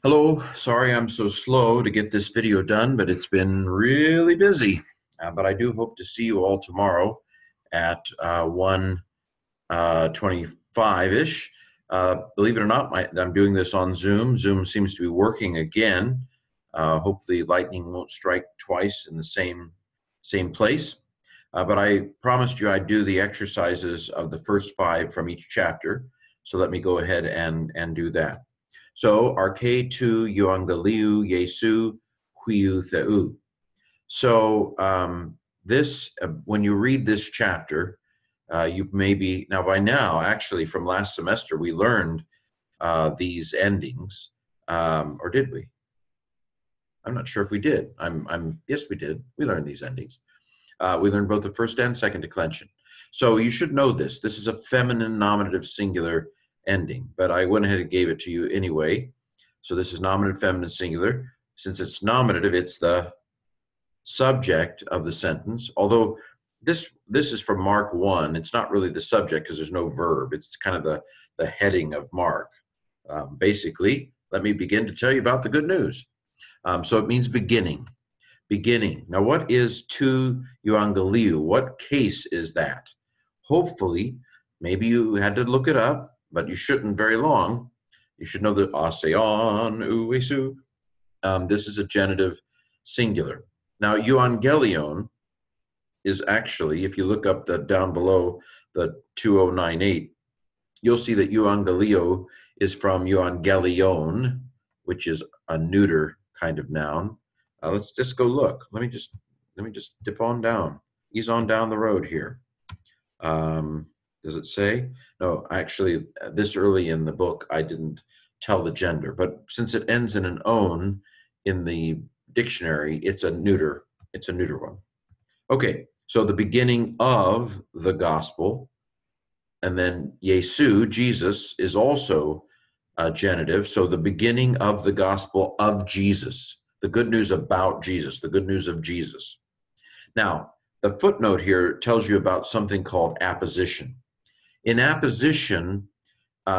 Hello, sorry I'm so slow to get this video done, but it's been really busy. But I do hope to see you all tomorrow at 1:25-ish. Believe it or not, I'm doing this on Zoom. Zoom seems to be working again. Hopefully lightning won't strike twice in the same place. But I promised you I'd do the exercises of the first five from each chapter. So let me go ahead and do that. So, arche tu euangeliu Jesu huiu theu. So, when you read this chapter, you maybe, now by now, actually from last semester, we learned these endings, or did we? I'm not sure if we did. Yes, we did. We learned these endings. We learned both the first and second declension. So you should know this. This is a feminine nominative singular ending, but I went ahead and gave it to you anyway. So this is nominative feminine singular. Since it's nominative, it's the subject of the sentence. Although this is from Mark 1. It's not really the subject because there's no verb. It's kind of the heading of Mark. Basically, let me begin to tell you about the good news. So it means beginning. Beginning. Now, what is tu euangeliu? What case is that? Hopefully, maybe you had to look it up, but you shouldn't very long. You should know that aseon uesu. This is a genitive singular. Now, euangelion is actually, if you look up down below the 2098, you'll see that euangelio is from euangelion, which is a neuter kind of noun. Let's just go look. Let me just dip on down, ease on down the road here. Does it say? No, actually, this early in the book, I didn't tell the gender, but since it ends in an own in the dictionary, it's a neuter. It's a neuter one. Okay, so the beginning of the gospel, and then Jesu, Jesus, is also a genitive. So the beginning of the gospel of Jesus, the good news about Jesus, the good news of Jesus. Now, the footnote here tells you about something called apposition. In apposition,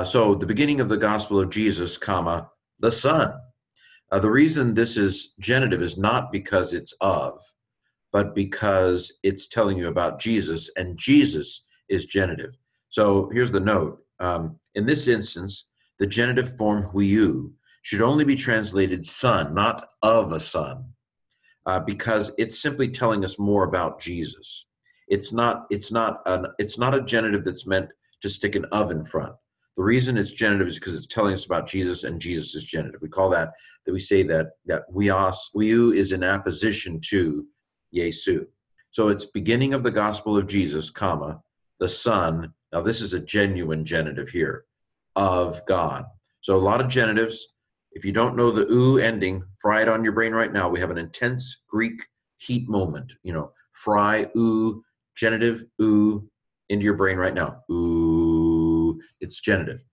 so the beginning of the gospel of Jesus, comma, the Son. The reason this is genitive is not because it's of, but because it's telling you about Jesus, and Jesus is genitive. So here's the note. In this instance, the genitive form huiu should only be translated son, not of a son, because it's simply telling us more about Jesus. It's not a genitive that's meant to stick an of in front. The reason it's genitive is because it's telling us about Jesus, and Jesus is genitive. We call that we say that huiu is in apposition to Jesu. So it's beginning of the gospel of Jesus, comma, the Son. Now this is a genuine genitive here, of God. So a lot of genitives. If you don't know the oo ending, fry it on your brain right now. We have an intense Greek heat moment. Fry oo, genitive oo into your brain right now. Ooh, it's genitive.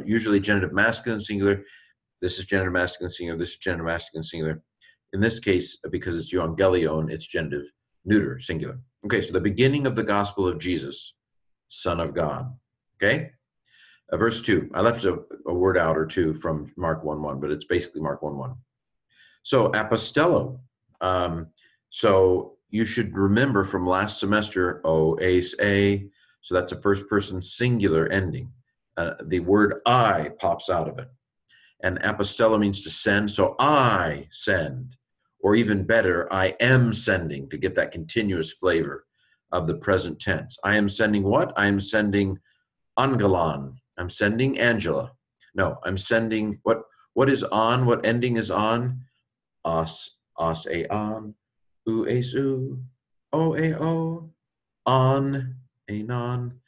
Usually genitive masculine singular. This is genitive masculine singular. This is genitive masculine singular. In this case, because it's euangelion, it's genitive neuter singular. Okay, so the beginning of the gospel of Jesus, Son of God. Okay? Verse 2. I left a word out or two from Mark 1:1, but it's basically Mark 1:1. So apostello. So you should remember from last semester, a. So that's a first person singular ending. The word I pops out of it. And apostello means to send. So I send. Or even better, I am sending, to get that continuous flavor of the present tense. I am sending what? I am sending angelan. I'm sending Angela. No, I'm sending what is on? What ending is on? Os aon, esu, o, on, anon.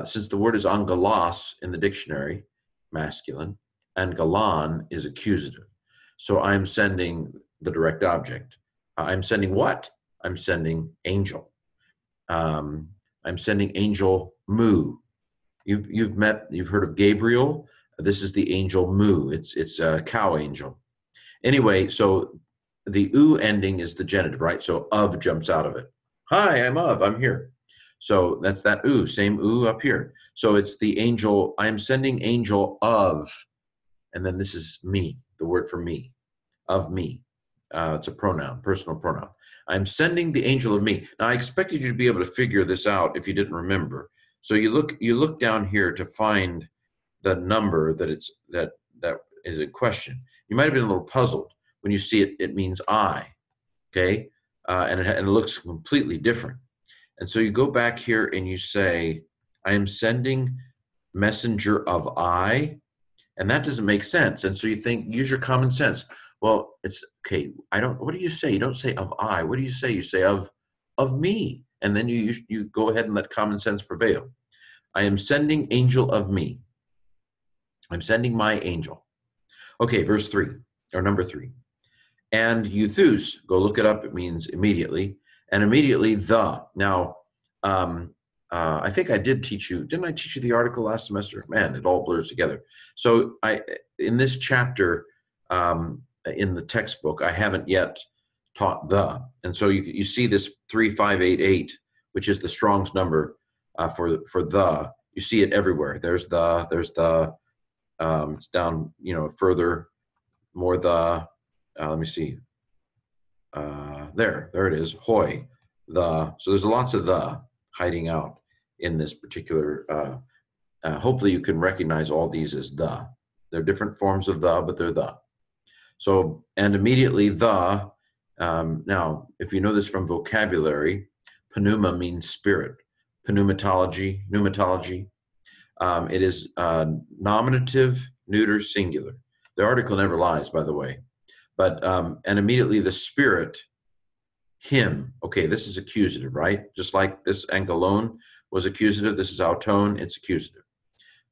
Since the word is angelos in the dictionary, masculine, and galan is accusative. So I'm sending the direct object. I'm sending what? I'm sending angel. I'm sending angel mu. You've heard of Gabriel. This is the angel mu. It's a cow angel. Anyway, so the oo ending is the genitive, right? So of jumps out of it. Hi, I'm of. I'm here. So that's that oo. Same oo up here. So it's the angel. I am sending angel of and then this is me, the word for me, of me. It's a pronoun, personal pronoun. I'm sending the angel of me. Now, I expected you to be able to figure this out if you didn't remember. So you look down here to find the number that is in question. You might have been a little puzzled when you see it. It means I, okay, and it looks completely different. And so you go back here and you say, I am sending messenger of I, and that doesn't make sense. And so you think, use your common sense. Well, it's okay. What do you say? You don't say of I. What do you say? You say of me. And then you go ahead and let common sense prevail. I am sending angel of me. I'm sending my angel. Okay, verse 3, or number 3. And euthus, go look it up. It means immediately. And immediately the. Now, I think I did teach you. Didn't I teach you the article last semester? Man, it all blurs together. So in this chapter, in the textbook, I haven't yet taught the. And so you see this 3588, which is the Strong's number for the. You see it everywhere. There's the. It's down, further, more the. Let me see. There it is. Hoi, the. So there's lots of the hiding out in this particular. Hopefully, you can recognize all these as the. They're different forms of the, but they're the. So, and immediately the. Now, if you know this from vocabulary, pneuma means spirit. Pneumatology. It is nominative, neuter, singular. The article never lies, by the way. But, and immediately the spirit, him. Okay, this is accusative, right? Just like this angelone was accusative, this is auton, it's accusative.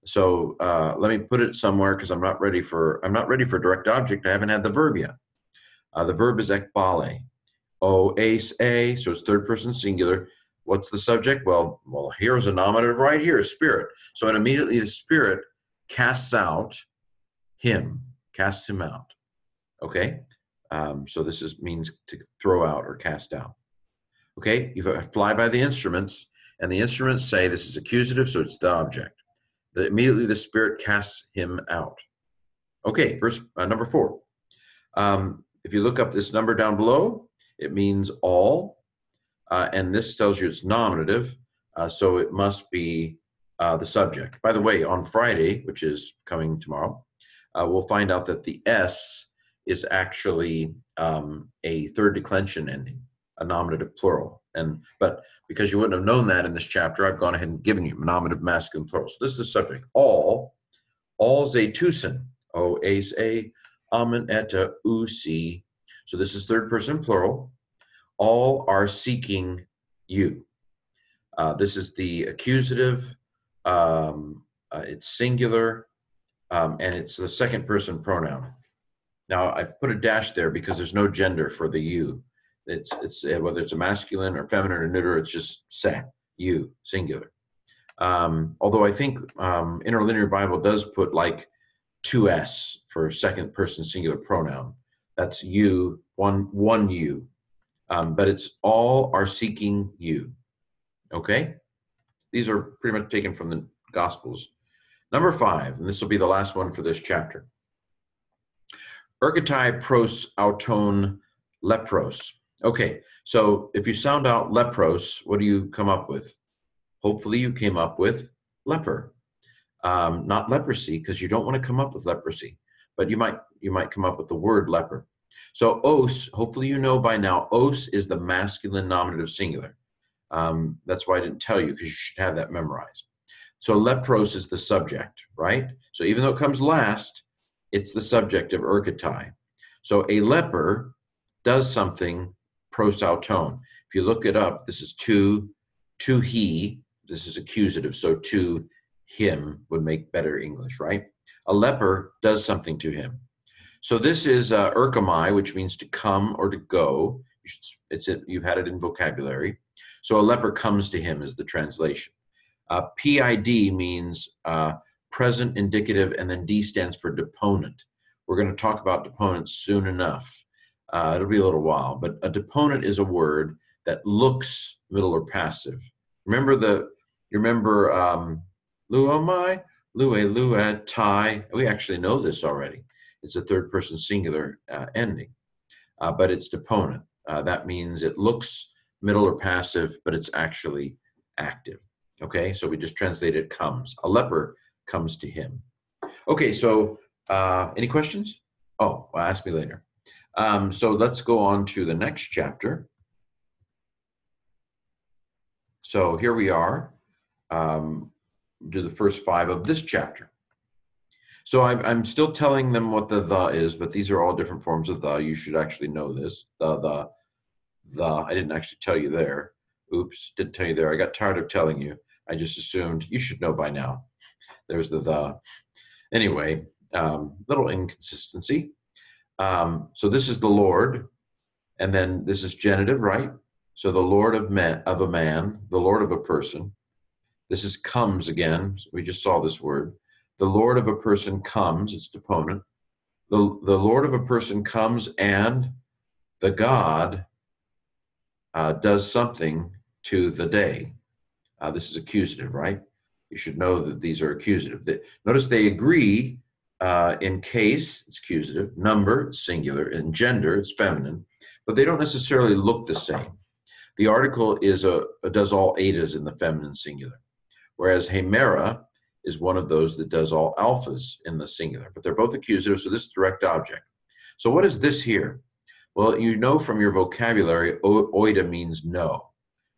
So let me put it somewhere because I'm not ready for direct object. I haven't had the verb yet. The verb is ekbale. O-ace, a, so it's third person singular. What's the subject? Well, here's a nominative right here, spirit. So and immediately the spirit casts him out. Okay? So this means to throw out or cast out. Okay? You fly by the instruments, and the instruments say this is accusative, so it's the object. Immediately the spirit casts him out. Okay, verse number 4. If you look up this number down below, it means all, and this tells you it's nominative, so it must be the subject. By the way, on Friday, which is coming tomorrow, we'll find out that the S is actually a third declension ending, a nominative plural. But because you wouldn't have known that in this chapter, I've gone ahead and given you nominative masculine plural. So this is the subject. All zetusen, o-ace, a, amen, eta, usi. So this is third person plural. All are seeking you. This is the accusative. It's singular, and it's the second person pronoun. Now I put a dash there because there's no gender for the you. It's whether it's a masculine or feminine or neuter, it's just se, you, singular. Although I think Interlinear Bible does put like 2s for second person singular pronoun. That's you, one you. But it's all are seeking you. Okay? These are pretty much taken from the Gospels. Number 5, and this will be the last one for this chapter. Ergatai pros auton lepros. Okay, so if you sound out lepros, what do you come up with? Hopefully you came up with leper. Not leprosy, because you don't want to come up with leprosy, but you might come up with the word leper. So os, hopefully you know by now, os is the masculine nominative singular. That's why I didn't tell you, because you should have that memorized. So lepros is the subject, right? So even though it comes last, it's the subject of ergatai. So a leper does something pros auton. If you look it up, this is to he, this is accusative, so to him would make better English, right? A leper does something to him. So this is erkamai, which means to come or to go. You've had it in vocabulary. So a leper comes to him is the translation. PID means present indicative, and then D stands for deponent. We're going to talk about deponents soon enough. It'll be a little while, but a deponent is a word that looks middle or passive. Remember luomai, Lue, lue, tie. We actually know this already. It's a third person singular ending, but it's deponent. That means it looks middle or passive, but it's actually active. Okay, so we just translated comes. A leper comes to him. Okay, so any questions? Oh, well, ask me later. So let's go on to the next chapter. So here we are, do the first 5 of this chapter. So I'm still telling them what the is, but these are all different forms of the. You should actually know this. The. I didn't actually tell you there. Oops, didn't tell you there. I got tired of telling you. I just assumed you should know by now. There's the. Anyway, little inconsistency. So this is the Lord, and then this is genitive, right? So the Lord of a man, the Lord of a person. This is comes again. We just saw this word. The Lord of a person comes, it's deponent. The Lord of a person comes, and the God does something to the day. This is accusative, right? You should know that these are accusative. Notice they agree in case, it's accusative, number, singular, and gender, it's feminine, but they don't necessarily look the same. The article does all etas in the feminine singular, whereas hemera is one of those that does all alphas in the singular, but they're both accusative, so this is direct object. So what is this here? Well, you know from your vocabulary, oida means no.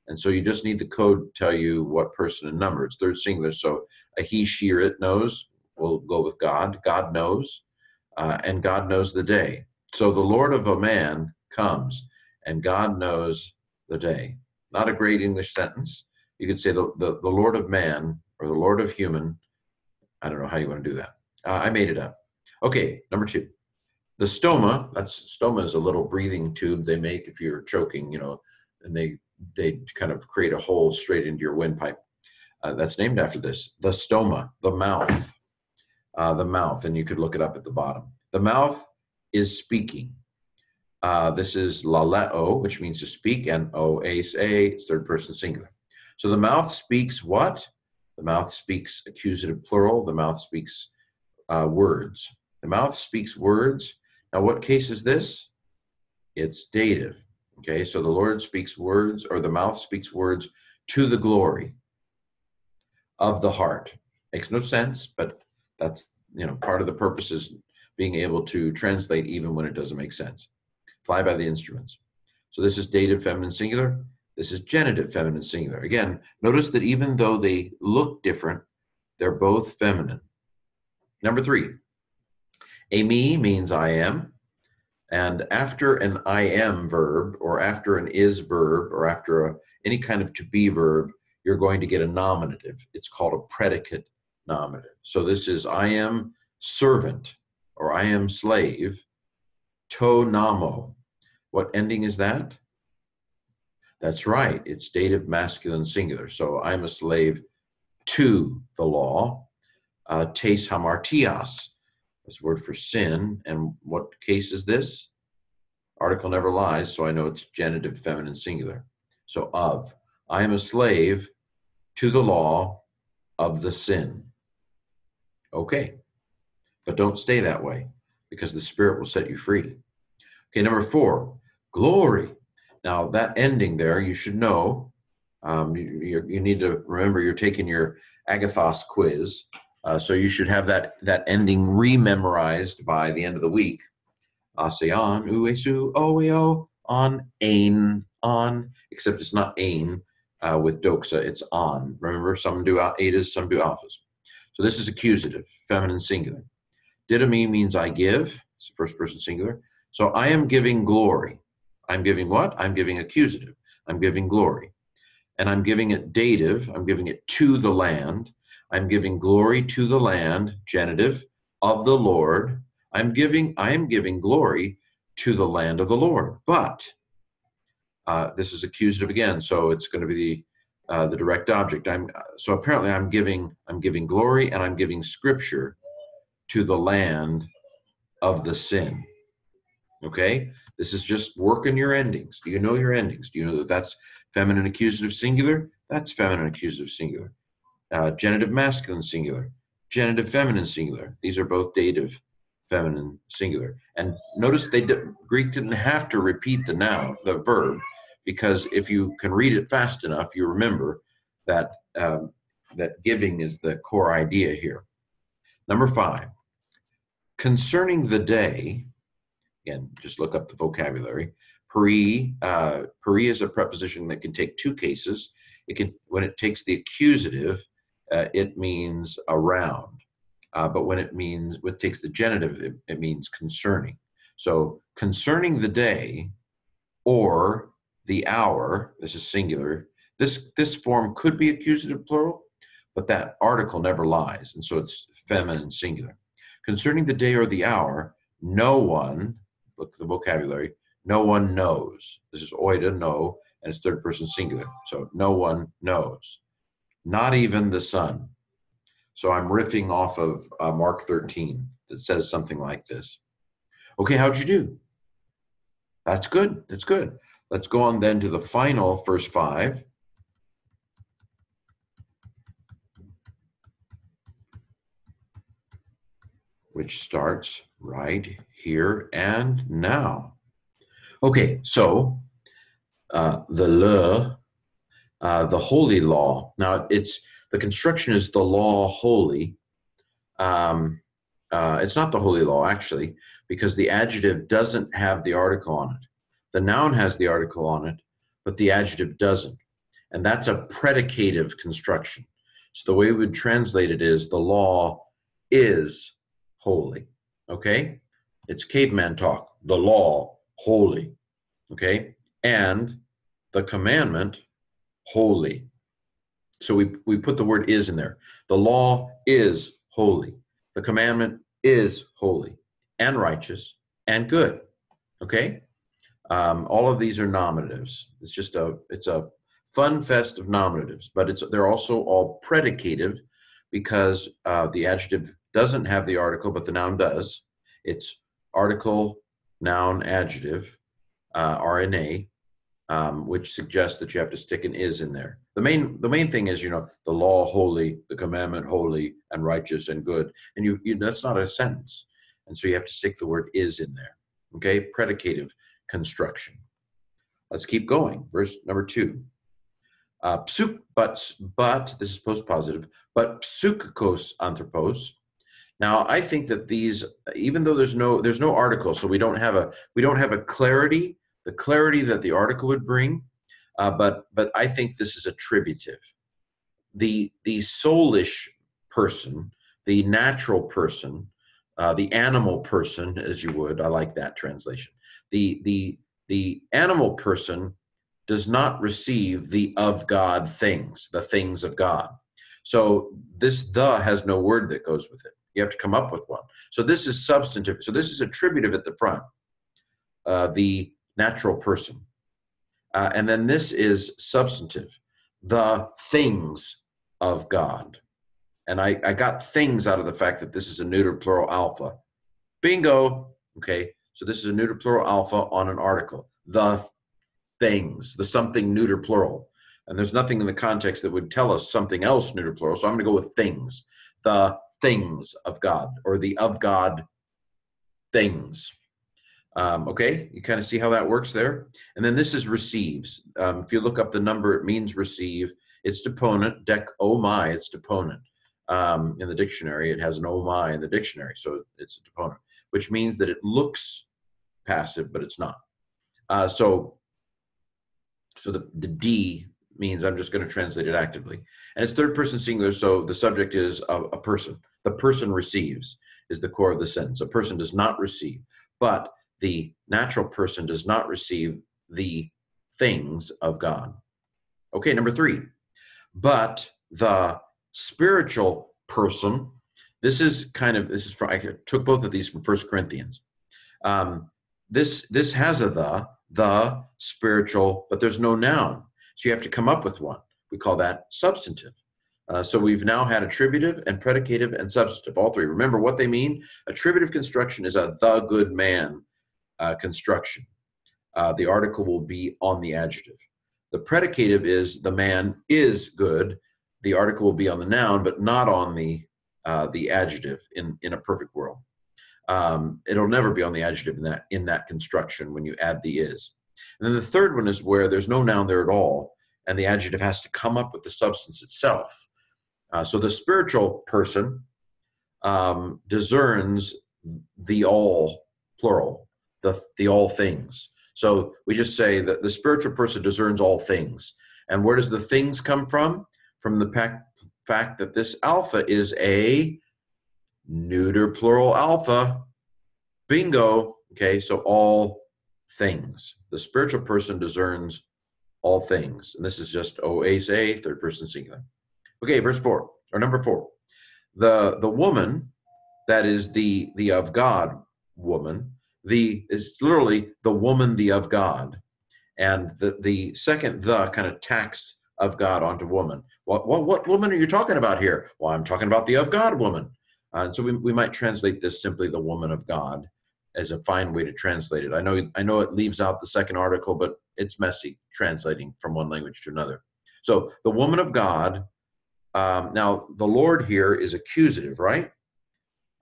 And so you just need the code to tell you what person and number. It's third singular, so a he, she, or it knows. We'll go with God. God knows, and God knows the day. So the Lord of a man comes, and God knows the day. Not a great English sentence. You could say the Lord of man, or the Lord of human. I don't know how you want to do that. I made it up. Okay, number 2. The stoma is a little breathing tube they make if you're choking, and they kind of create a hole straight into your windpipe. That's named after this. The stoma, the mouth, and you could look it up at the bottom. The mouth is speaking. This is laleo, which means to speak, and oase, third person singular. So the mouth speaks what? The mouth speaks accusative plural. The mouth speaks words. The mouth speaks words. Now, what case is this? It's dative. Okay, so the Lord speaks words, or the mouth speaks words to the glory of the heart. Makes no sense, but that's part of the purpose is being able to translate even when it doesn't make sense. Fly by the instruments. So this is dative feminine singular. This is genitive feminine singular. Again, notice that even though they look different, they're both feminine. Number 3, ami means I am. And after an I am verb, or after an is verb, or after any kind of to be verb, you're going to get a nominative. It's called a predicate nominative. So this is I am servant, or I am slave, to namo. What ending is that? That's right. It's dative masculine singular. So I'm a slave to the law. Tes hamartias. That's a word for sin. And what case is this? Article never lies, so I know it's genitive feminine singular. So of. I am a slave to the law of the sin. Okay. But don't stay that way, because the Spirit will set you free. Okay, number 4, glory. Now, that ending there, you should know. You need to remember you're taking your agathos quiz. So you should have that ending rememorized by the end of the week. Asean, uesu, oeo, on, ain, on, except it's not ain with doxa, it's on. Remember, some do etas, some do alphas. So this is accusative, feminine singular. Didomi means I give, it's the first person singular. So I am giving glory. I'm giving what? I'm giving accusative. I'm giving glory. And I'm giving it dative. I'm giving it to the land. I'm giving glory to the land, genitive, of the Lord. I am giving glory to the land of the Lord. But this is accusative again, so it's going to be the direct object. So apparently I'm giving glory, and I'm giving scripture to the land of the sin. Okay, this is just working your endings. Do you know your endings? Do you know that that's feminine accusative singular? That's feminine accusative singular. Genitive masculine singular. genitive feminine singular. These are both dative feminine singular. And notice Greek didn't have to repeat the noun, the verb, because if you can read it fast enough, you remember that that giving is the core idea here. Number 5, concerning the day. Again, just look up the vocabulary. Peri is a preposition that can take 2 cases. It can, when it takes the accusative, it means around. But when it takes the genitive, it means concerning. So concerning the day or the hour, this is singular. This form could be accusative plural, but that article never lies, and so it's feminine singular. Concerning the day or the hour, no one, look at the vocabulary, no one knows. This is oida, no, and it's third person singular. So no one knows. Not even the sun. So I'm riffing off of Mark 13 that says something like this. Okay, how'd you do? That's good. That's good. Let's go on then to the final first 5. Which starts right here and now. Okay, so the holy law. Now the construction is the law holy. It's not the holy law actually, because the adjective doesn't have the article on it. The noun has the article on it, but the adjective doesn't. And that's a predicative construction. So the way we would translate it is the law is holy. Okay? It's caveman talk. The law, holy. Okay? And the commandment, holy. So we put the word is in there. The law is holy. The commandment is holy and righteous and good. Okay? All of these are nominatives. It's a fun fest of nominatives, but they're also all predicative because the adjective doesn't have the article, but the noun does. It's article, noun, adjective, RNA, which suggests that you have to stick an is in there. The main thing is, the law holy, the commandment holy, and righteous and good. And that's not a sentence. And so you have to stick the word is in there. Okay, predicative construction. Let's keep going. Verse number 2. But this is postpositive, but psukos anthropos. Now I think that these, even though there's no article, so we don't have a clarity, the clarity that the article would bring, but I think this is attributive. The soulish person, the natural person, the animal person, as you would, I like that translation. The animal person does not receive the of God things, the things of God. So this the has no word that goes with it. You have to come up with one. So this is substantive. So this is attributive at the front, the natural person. And then this is substantive, the things of God. And I got things out of the fact that this is a neuter plural alpha. Bingo. Okay, so this is a neuter plural alpha on an article. The things, the something neuter plural. And there's nothing in the context that would tell us something else neuter plural. So I'm going to go with things. The things of God, or the of God things. Okay, you kind of see how that works there. And then this is receives. If you look up the number, it means receive. It's deponent, dec oh my, it's deponent. In the dictionary, it has an oh my in the dictionary, so it's a deponent, which means that it looks passive, but it's not. So the D means I'm just going to translate it actively. And it's third person singular, so the subject is a person. The person receives is the core of the sentence. A person does not receive, but the natural person does not receive the things of God. Okay, number 3. But the spiritual person, this is from, I took both of these from 1 Corinthians. This has a the spiritual, but there's no noun. So you have to come up with one. We call that substantive. So we've now had attributive and predicative and substantive, all 3. Remember what they mean? Attributive construction is a the good man construction. The article will be on the adjective. The predicative is the man is good. The article will be on the noun, but not on the the adjective in a perfect world. It'll never be on the adjective in that construction when you add the is. And then the third one is where there's no noun there at all, and the adjective has to come up with the substance itself. So the spiritual person discerns the all, plural, the all things. So we just say that the spiritual person discerns all things. And where does the things come from? From the fact that this alpha is a neuter plural alpha. Bingo. Okay, so all things. The spiritual person discerns all things. And this is just oase, third person singular. Okay, verse 4, or number 4. The woman, that is the of God woman, is literally the woman, the of God. And the second the kind of tacks of God onto woman. What woman are you talking about here? Well, I'm talking about the of God woman. And so we might translate this simply the woman of God as a fine way to translate it. I know it leaves out the second article, but it's messy translating from one language to another. So the woman of God. Now the Lord here is accusative, right?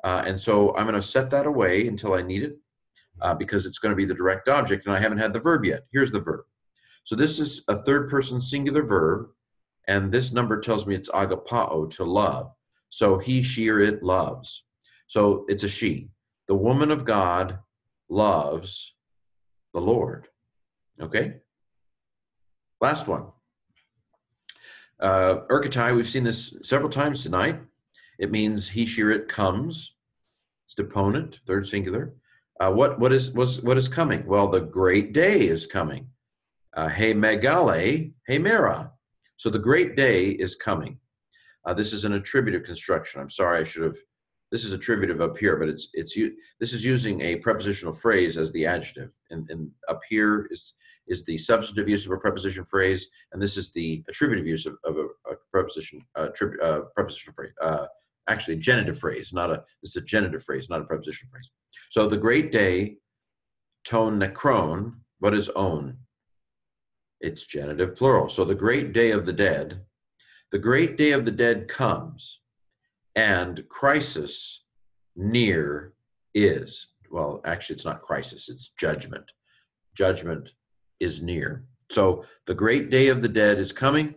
And so I'm going to set that away until I need it because it's going to be the direct object, and I haven't had the verb yet. Here's the verb. So this is a third person singular verb, and this number tells me it's agapao, to love. So he, she, or it loves. So it's a she. The woman of God loves the Lord. Okay? Last one. Erkatai, we've seen this several times tonight. It means he, she, or it comes. It's deponent, third singular. What is coming? Well, the great day is coming. Hey megale, hey mera. So the great day is coming. This is an attributive construction. I'm sorry, this is attributive up here, but this is using a prepositional phrase as the adjective, and up here is the substantive use of a preposition phrase, and this is the attributive use of a preposition phrase. Actually, genitive phrase, this is a genitive phrase, not a preposition phrase. So the great day, ton nekron, what is own? It's genitive plural. So the great day of the dead comes, and crisis near is. Well, actually, it's not crisis, it's judgment. Judgment is near. So the great day of the dead is coming,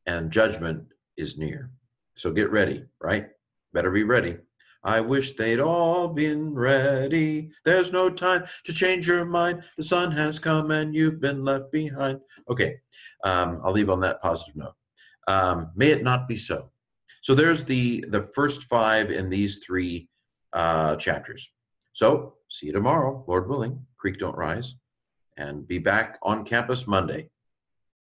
and judgment is near. So get ready, right? Better be ready. I wish they'd all been ready. There's no time to change your mind. The sun has come and you've been left behind. Okay, I'll leave on that positive note. May it not be so. So there's the first 5 in these 3 chapters. So see you tomorrow, Lord willing. Creek don't rise. And be back on campus Monday.